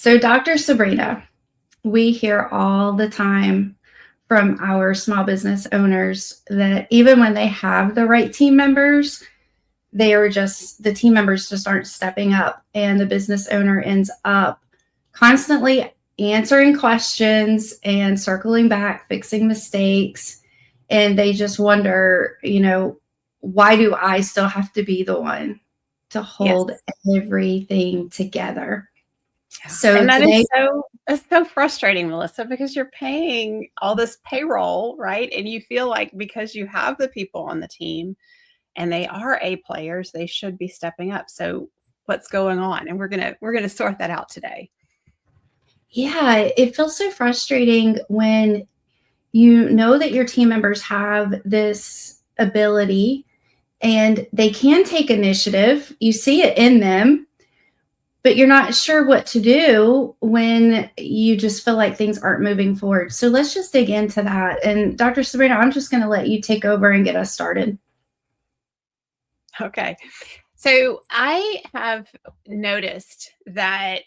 So, Dr. Sabrina, we hear all the time from our small business owners that even when they have the right team members, the team members just aren't stepping up, and the business owner ends up constantly answering questions and circling back, fixing mistakes. And they just wonder, why do I still have to be the one to Yes. hold everything together? Yeah. So And that today, is it's so frustrating, Melissa, because you're paying all this payroll, right? And you feel like because you have the people on the team and they are A players, they should be stepping up. So what's going on? And we're gonna sort that out today. yeah, it feels so frustrating when you know that your team members have this ability and they can take initiative. You see it in them, but you're not sure what to do when you just feel like things aren't moving forward. So let's just dig into that. And Dr. Sabrina, I'm just going to let you take over and get us started. Okay. So I have noticed that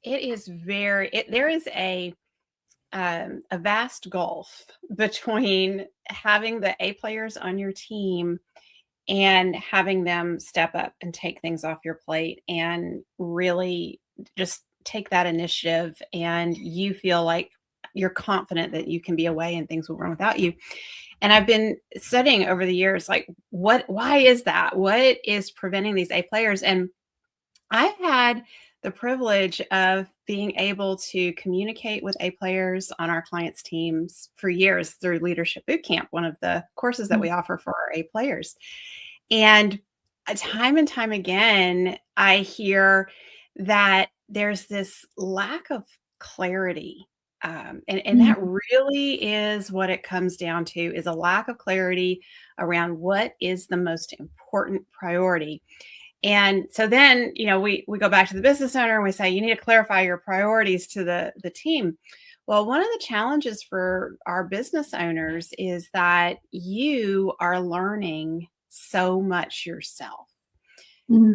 it is there is a vast gulf between having the A players on your team and having them step up and take things off your plate and really just take that initiative, and you feel like you're confident that you can be away and things will run without you. And I've been studying over the years, like, why is that? What is preventing these A players? And I've had the privilege of being able to communicate with A players on our clients' teams for years through Leadership Bootcamp, one of the courses that we offer for our A players. And and time again, I hear that there's this lack of clarity. And that really is what it comes down to, is a lack of clarity around what is the most important priority. And so then, we go back to the business owner and we say, you need to clarify your priorities to the team. Well, one of the challenges for our business owners is that you are learning so much yourself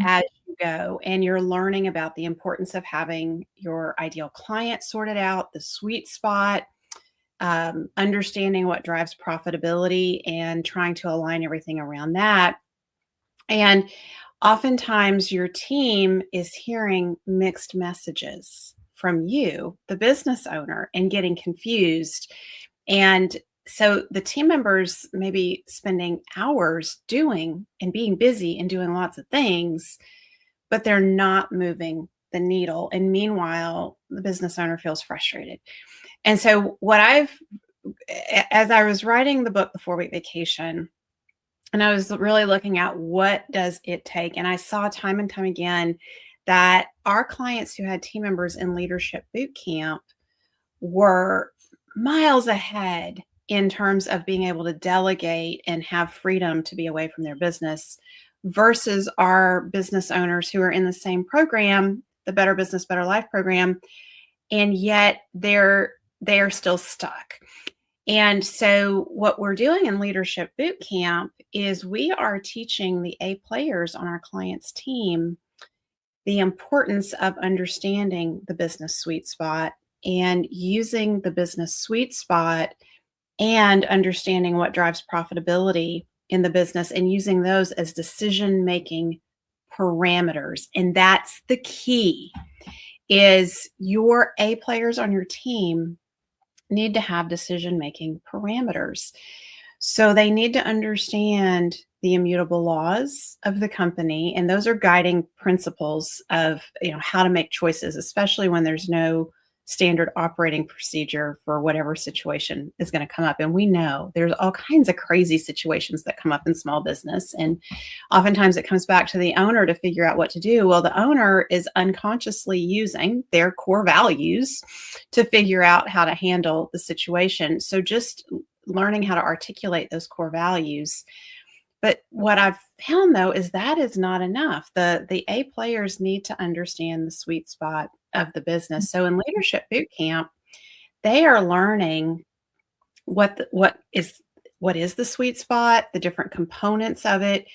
as you go, and you're learning about the importance of having your ideal client sorted out, the sweet spot, understanding what drives profitability and trying to align everything around that. And oftentimes your team is hearing mixed messages from you, the business owner, and getting confused. And so the team members may be spending hours doing and being busy and doing lots of things, but they're not moving the needle. And meanwhile, the business owner feels frustrated. And so as I was writing the book, The 4-Week Vacation, and I was really looking at what does it take. And I saw time and time again that our clients who had team members in Leadership Bootcamp were miles ahead in terms of being able to delegate and have freedom to be away from their business versus our business owners who are in the same program, the Better Business, Better Life program, and yet they're still stuck. And so what we're doing in Leadership Bootcamp is we are teaching the A players on our clients' team the importance of understanding the business sweet spot and using the business sweet spot and understanding what drives profitability in the business and using those as decision-making parameters. And that's the key, is your A players on your team need to have decision-making parameters. So they need to understand the immutable laws of the company, and those are guiding principles of, how to make choices, especially when there's no standard operating procedure for whatever situation is going to come up. And we know there's all kinds of crazy situations that come up in small business, and oftentimes it comes back to the owner to figure out what to do. Well, the owner is unconsciously using their core values to figure out how to handle the situation. So just learning how to articulate those core values. But what I've found, though, is that is not enough. The A players need to understand the sweet spot of the business. So in Leadership Bootcamp, they are learning what is the sweet spot, the different components of it,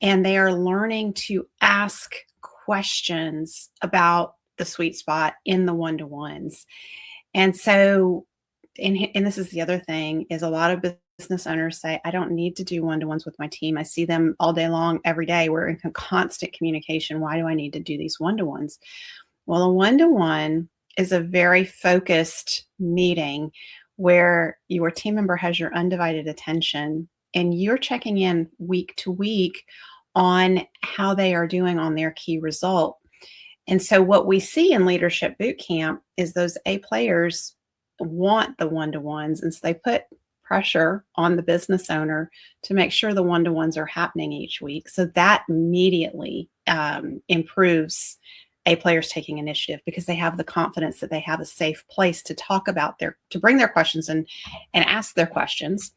and they are learning to ask questions about the sweet spot in the one-to-ones. And so, and this is the other thing, is a lot of business owners say, I don't need to do one-to-ones with my team. I see them all day long, every day. We're in constant communication. Why do I need to do these one-to-ones? Well, a one-to-one is a very focused meeting where your team member has your undivided attention and you're checking in week to week on how they are doing on their key result. And so what we see in Leadership Bootcamp is those A players want the one-to-ones, and so they put pressure on the business owner to make sure the one-to-ones are happening each week. So that immediately improves A players taking initiative, because they have the confidence that they have a safe place to talk about to bring their questions and ask their questions.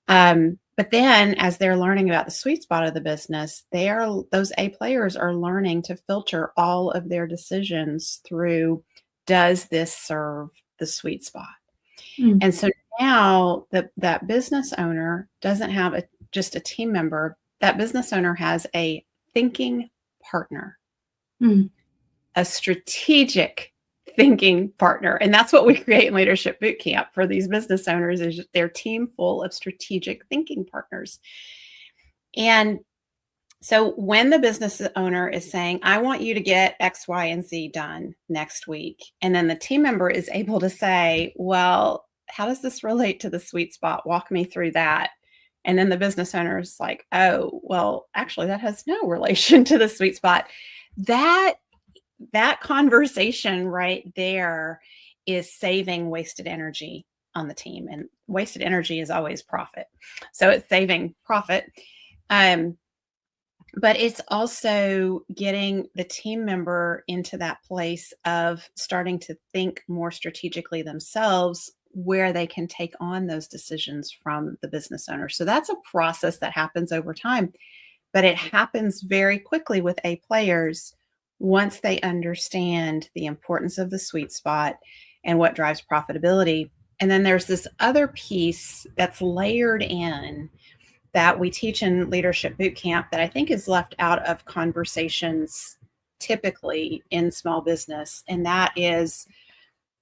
But then as they're learning about the sweet spot of the business, those A players are learning to filter all of their decisions through, does this serve the sweet spot? And so now that business owner doesn't have just a team member. That business owner has a thinking partner, a strategic thinking partner. And that's what we create in Leadership Bootcamp for these business owners, is their team full of strategic thinking partners. And so when the business owner is saying, I want you to get X, Y, and Z done next week, and then the team member is able to say, well, how does this relate to the sweet spot? Walk me through that. And then the business owner is like, oh, well, actually, that has no relation to the sweet spot. That conversation right there is saving wasted energy on the team, and wasted energy is always profit. So it's saving profit. But it's also getting the team member into that place of starting to think more strategically themselves, where they can take on those decisions from the business owner. So that's a process that happens over time, but it happens very quickly with A players once they understand the importance of the sweet spot and what drives profitability. And then there's this other piece that's layered in that we teach in Leadership Bootcamp that I think is left out of conversations typically in small business. And that is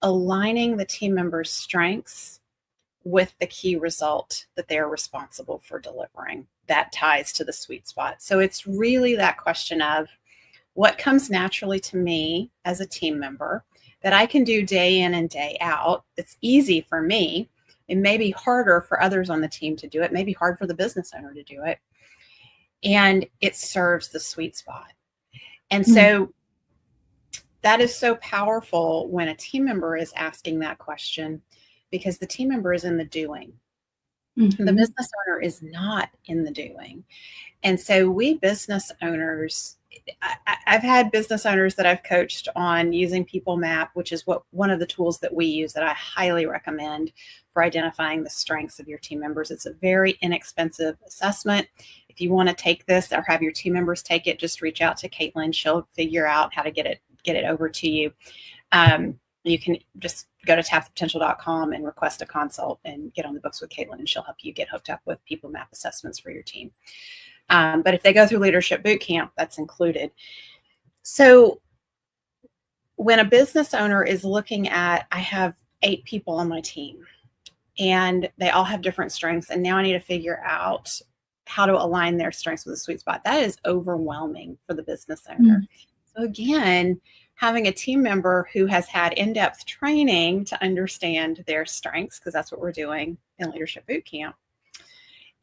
aligning the team members' strengths with the key result that they're responsible for delivering. That ties to the sweet spot. So it's really that question of, what comes naturally to me as a team member that I can do day in and day out? It's easy for me. It may be harder for others on the team to do it. It may be hard for the business owner to do it. And it serves the sweet spot. And so that is so powerful when a team member is asking that question, because the team member is in the doing. The business owner is not in the doing. And so we business owners, I've had business owners that I've coached on using People Map, which is one of the tools that we use that I highly recommend for identifying the strengths of your team members. It's a very inexpensive assessment. If you want to take this or have your team members take it, just reach out to Caitlin. She'll figure out how to get it over to you. You can just go to tapthepotential.com and request a consult and get on the books with Caitlin, and she'll help you get hooked up with People Map assessments for your team. But if they go through Leadership Bootcamp, that's included. So when a business owner is looking at, I have 8 people on my team and they all have different strengths, and now I need to figure out how to align their strengths with the sweet spot, that is overwhelming for the business owner. So again, having a team member who has had in-depth training to understand their strengths, because that's what we're doing in Leadership Bootcamp.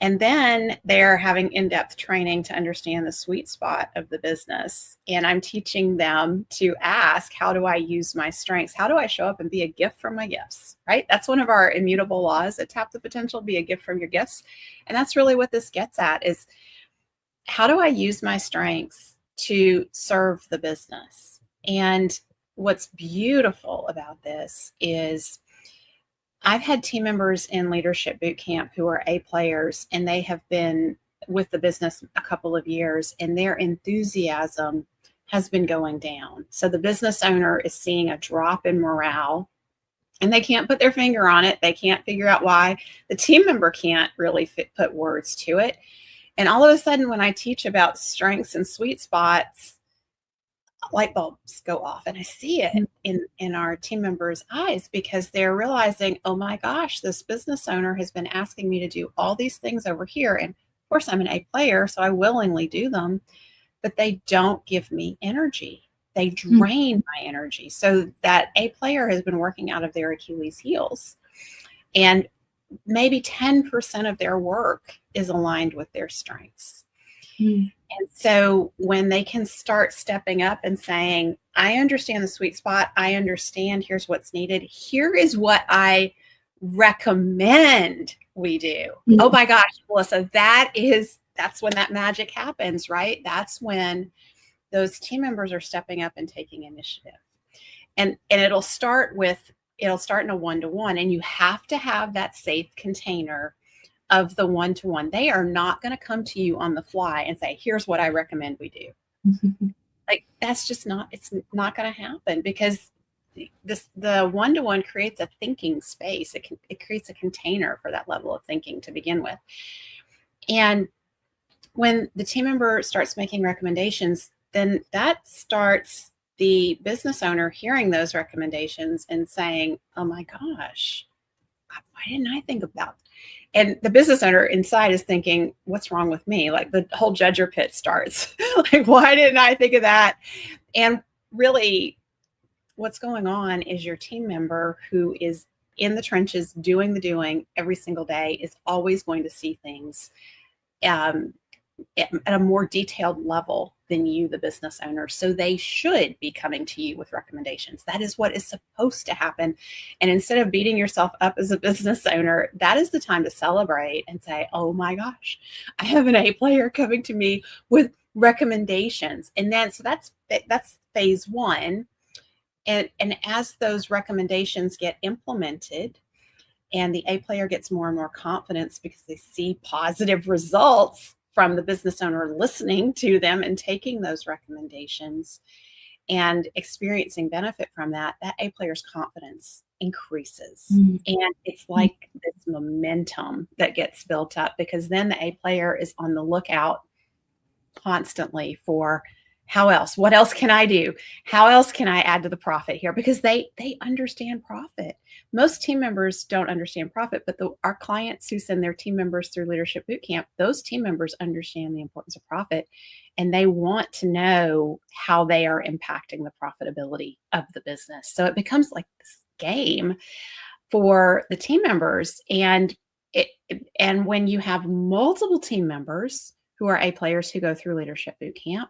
And then they're having in-depth training to understand the sweet spot of the business. And I'm teaching them to ask, how do I use my strengths? How do I show up and be a gift from my gifts, right? That's one of our immutable laws at Tap the Potential, be a gift from your gifts. And that's really what this gets at, is how do I use my strengths to serve the business? And what's beautiful about this is I've had team members in Leadership Bootcamp who are A players, and they have been with the business a couple of years, and their enthusiasm has been going down. So the business owner is seeing a drop in morale, and they can't put their finger on it. They can't figure out why. The team member can't really put words to it. And all of a sudden, when I teach about strengths and sweet spots, light bulbs go off, and I see it in our team members' eyes, because they're realizing, oh my gosh, this business owner has been asking me to do all these things over here. And of course, I'm an A player, so I willingly do them, but they don't give me energy. They drain my energy. So that A player has been working out of their Achilles heels. And maybe 10% of their work is aligned with their strengths. And so when they can start stepping up and saying, I understand the sweet spot, I understand here's what's needed, here is what I recommend we do. Oh my gosh, Melissa, that's when that magic happens, right? That's when those team members are stepping up and taking initiative. And it'll start in a one-to-one, and you have to have that safe container of the one-to-one. They are not going to come to you on the fly and say, here's what I recommend we do. Like, that's just it's not going to happen, because the one-to-one creates a thinking space. It creates a container for that level of thinking to begin with. And when the team member starts making recommendations, then that starts the business owner hearing those recommendations and saying, oh my gosh, why didn't I think about it? And the business owner inside is thinking, what's wrong with me? Like, the whole judger pit starts. Like, why didn't I think of that? And really, what's going on is your team member, who is in the trenches doing the doing every single day, is always going to see things at a more detailed level than you, the business owner. So they should be coming to you with recommendations. That is what is supposed to happen. And instead of beating yourself up as a business owner, that is the time to celebrate and say, oh my gosh, I have an A player coming to me with recommendations. And then, so that's phase one. And as those recommendations get implemented, and the A player gets more and more confidence because they see positive results from the business owner listening to them and taking those recommendations and experiencing benefit from that A player's confidence increases. And it's like this momentum that gets built up, because then the A player is on the lookout constantly for, what else can I do? How else can I add to the profit here? Because they understand profit. Most team members don't understand profit, but our clients who send their team members through Leadership Bootcamp, those team members understand the importance of profit, and they want to know how they are impacting the profitability of the business. So it becomes like this game for the team members. And when you have multiple team members who are A players who go through Leadership Bootcamp,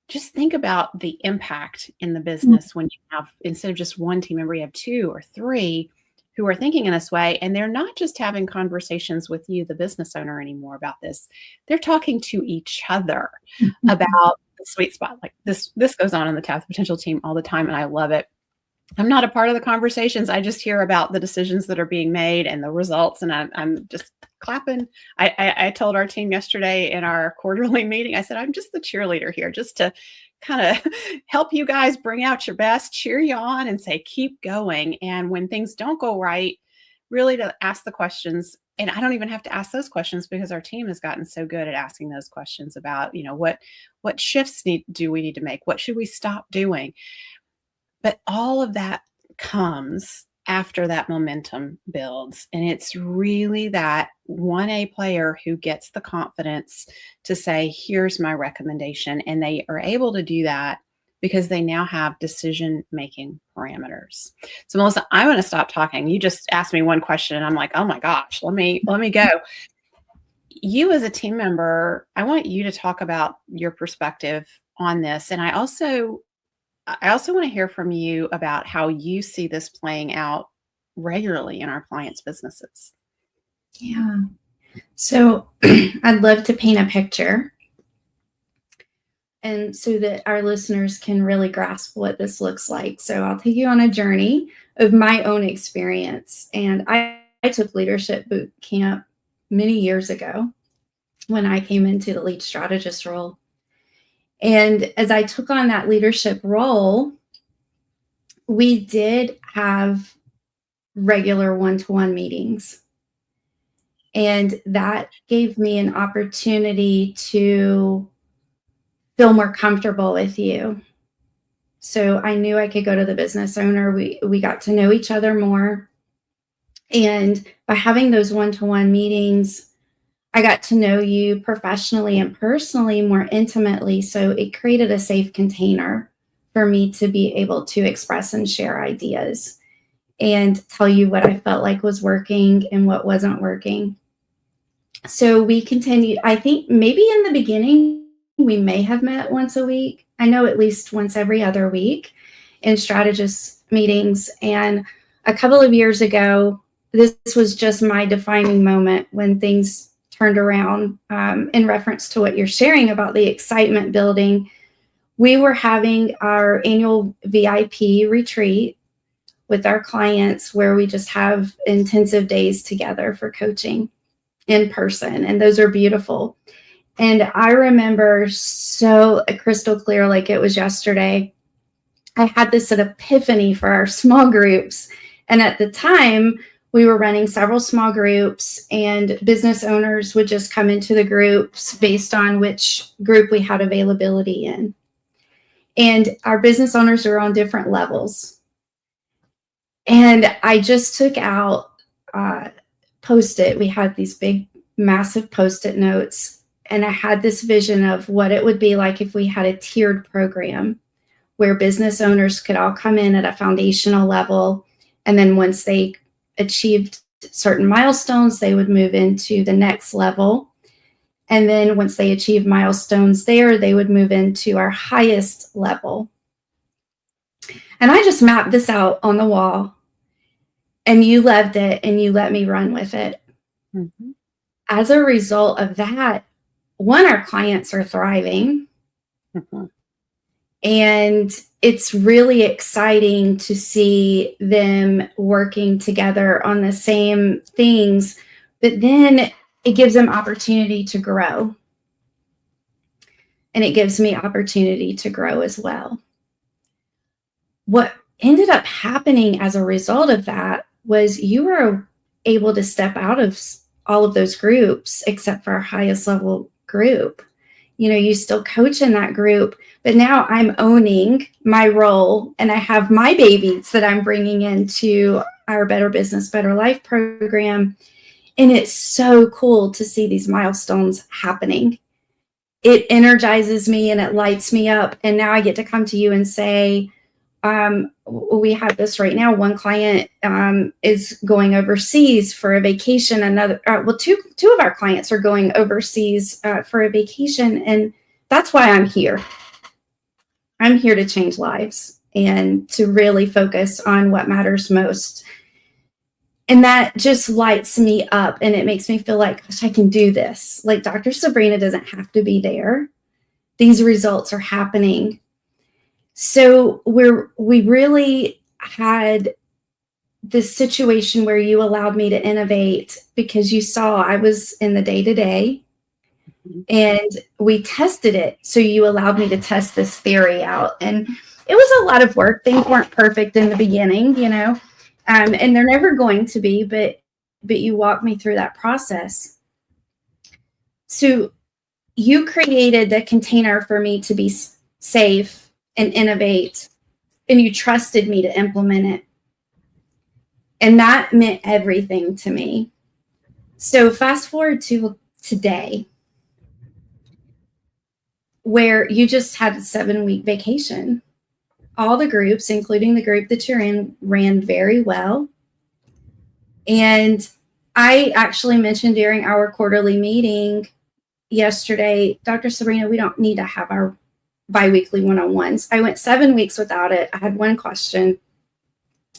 just think about the impact in the business when you have, instead of just one team member, you have 2 or 3 who are thinking in this way. And they're not just having conversations with you, the business owner, anymore about this. They're talking to each other about the sweet spot. Like, this goes on in the Tap the Potential team all the time, and I love it. I'm not a part of the conversations. I just hear about the decisions that are being made and the results, and I'm just clapping. I told our team yesterday in our quarterly meeting, I said, I'm just the cheerleader here, just to kind of help you guys bring out your best, cheer you on, and say, keep going. And when things don't go right, really to ask the questions. And I don't even have to ask those questions, because our team has gotten so good at asking those questions about, what shifts do we need to make? What should we stop doing? But all of that comes after that momentum builds. And it's really that one A player who gets the confidence to say, here's my recommendation. And they are able to do that because they now have decision-making parameters. So Melissa, I'm going to stop talking. You just asked me one question and I'm like, oh my gosh, let me go. You as a team member, I want you to talk about your perspective on this. And I also want to hear from you about how you see this playing out regularly in our clients' businesses. Yeah. So I'd love to paint a picture, and so that our listeners can really grasp what this looks like. So I'll take you on a journey of my own experience. And I took Leadership Bootcamp many years ago when I came into the lead strategist role. And as I took on that leadership role, we did have regular one-to-one meetings. And that gave me an opportunity to feel more comfortable with you So I knew I could go to the business owner. We got to know each other more. And by having those one-to-one meetings, I got to know you professionally and personally more intimately. So it created a safe container for me to be able to express and share ideas and tell you what I felt like was working and what wasn't working. So we continued. I think maybe in the beginning, we may have met once a week. I know at least once every other week in strategist meetings. And a couple of years ago, this was just my defining moment when things turned around, in reference to what you're sharing about the excitement building. We were having our annual VIP retreat with our clients where we just have intensive days together for coaching in person. And those are beautiful. And I remember so crystal clear, like it was yesterday, I had this epiphany for our small groups. And at the time, we were running several small groups, and business owners would just come into the groups based on which group we had availability in. And our business owners are on different levels. And I just took out Post-it. We had these big, massive Post-it notes. And I had this vision of what it would be like if we had a tiered program where business owners could all come in at a foundational level. And then once they achieved certain milestones, they would move into the next level. And then once they achieved milestones there, they would move into our highest level. And I just mapped this out on the wall, and you loved it and you let me run with it. Mm-hmm. As a result of that, one, our clients are thriving. Mm-hmm. And it's really exciting to see them working together on the same things, but then it gives them opportunity to grow. And it gives me opportunity to grow as well. What ended up happening as a result of that was you were able to step out of all of those groups except for our highest level group. You know, you still coach in that group, but now I'm owning my role, and I have my babies that I'm bringing into our Better Business, Better Life program. And it's so cool to see these milestones happening. It energizes me and it lights me up. And now I get to come to you and say, we have this right now. One client is going overseas for a vacation. Another, two of our clients are going overseas for a vacation. And that's why I'm here. I'm here to change lives and to really focus on what matters most. And that just lights me up, and it makes me feel like, gosh, I can do this. Like Dr. Sabrina doesn't have to be there. These results are happening. So we really had this situation where you allowed me to innovate because you saw I was in the day-to-day, and we tested it. So you allowed me to test this theory out. And it was a lot of work. Things weren't perfect in the beginning, you know, and they're never going to be, but you walked me through that process. So you created the container for me to be safe and innovate, and you trusted me to implement it. And that meant everything to me. So fast forward to today, where you just had a 7-week vacation. All the groups, including the group that you're in, ran very well. And I actually mentioned during our quarterly meeting yesterday, Dr. Sabrina, we don't need to have our biweekly one-on-ones. I went 7 weeks without it. I had one question.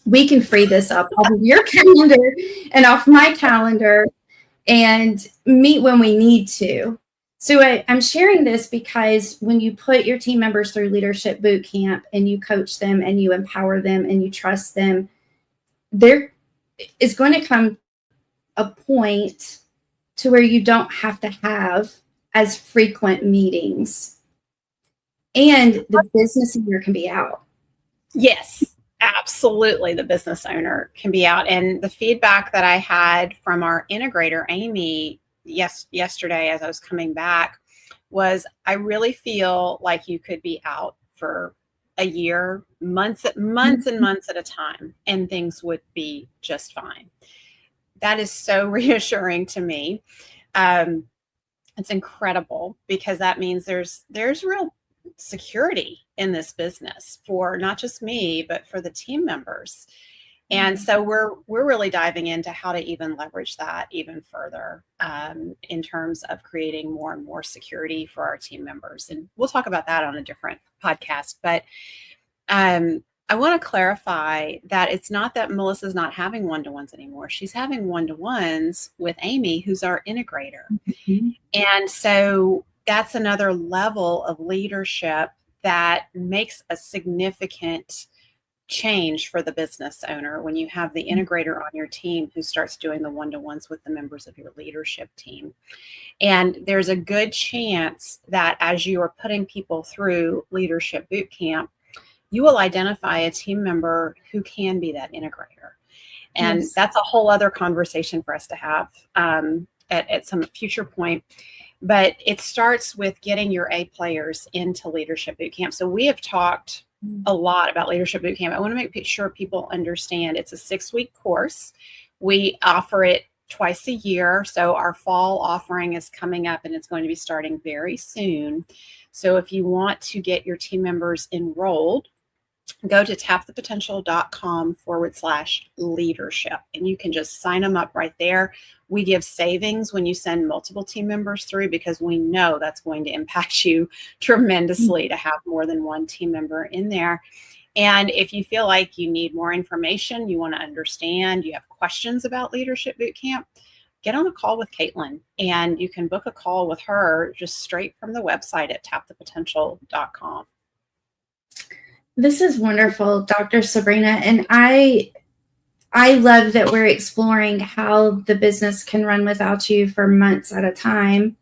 We can free this up off of your calendar and off my calendar and meet when we need to. So I'm sharing this because when you put your team members through Leadership Bootcamp and you coach them and you empower them and you trust them, there is going to come a point to where you don't have to have as frequent meetings, and the business owner can be out. Yes, absolutely. The business owner can be out. And the feedback that I had from our integrator, Amy, yesterday as I was coming back was, I really feel like you could be out for a year, months and months at a time, and things would be just fine. That is so reassuring to me. It's incredible, because that means there's real security in this business for not just me, but for the team members. And so we're really diving into how to even leverage that even further, in terms of creating more and more security for our team members. And we'll talk about that on a different podcast. But I want to clarify that it's not that Melissa's not having one-to-ones anymore. She's having one-to-ones with Amy, who's our integrator. Mm-hmm. And so that's another level of leadership that makes a significant change for the business owner when you have the integrator on your team who starts doing the one-to-ones with the members of your leadership team. And there's a good chance that as you are putting people through Leadership Bootcamp, you will identify a team member who can be that integrator. And yes, that's a whole other conversation for us to have at some future point. But it starts with getting your A players into Leadership Bootcamp. So we have talked a lot about Leadership Bootcamp. I want to make sure people understand it's a 6-week course. We offer it twice a year. So our fall offering is coming up, and it's going to be starting very soon. So if you want to get your team members enrolled, go to tapthepotential.com/leadership, and you can just sign them up right there. We give savings when you send multiple team members through, because we know that's going to impact you tremendously to have more than one team member in there. And if you feel like you need more information, you want to understand, you have questions about Leadership Bootcamp, get on a call with Caitlin, and you can book a call with her just straight from the website at tapthepotential.com. This is wonderful, Dr. Sabrina. And I love that we're exploring how the business can run without you for months at a time.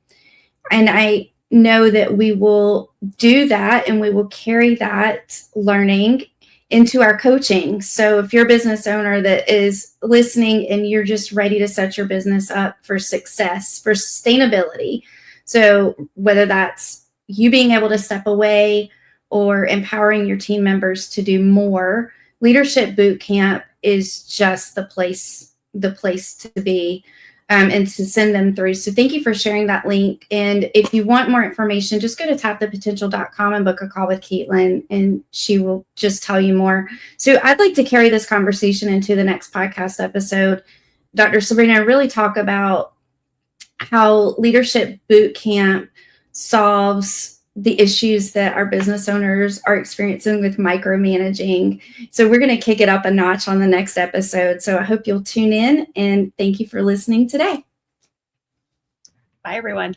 And I know that we will do that, and we will carry that learning into our coaching. So if you're a business owner that is listening and you're just ready to set your business up for success, for sustainability, so whether that's you being able to step away or empowering your team members to do more, Leadership Bootcamp is just the place to be, and to send them through. So thank you for sharing that link. And if you want more information, just go to tapthepotential.com and book a call with Caitlin, and she will just tell you more. So I'd like to carry this conversation into the next podcast episode. Dr. Sabrina, really talk about how Leadership Bootcamp solves the issues that our business owners are experiencing with micromanaging. So we're going to kick it up a notch on the next episode. So I hope you'll tune in, and thank you for listening today. Bye, everyone.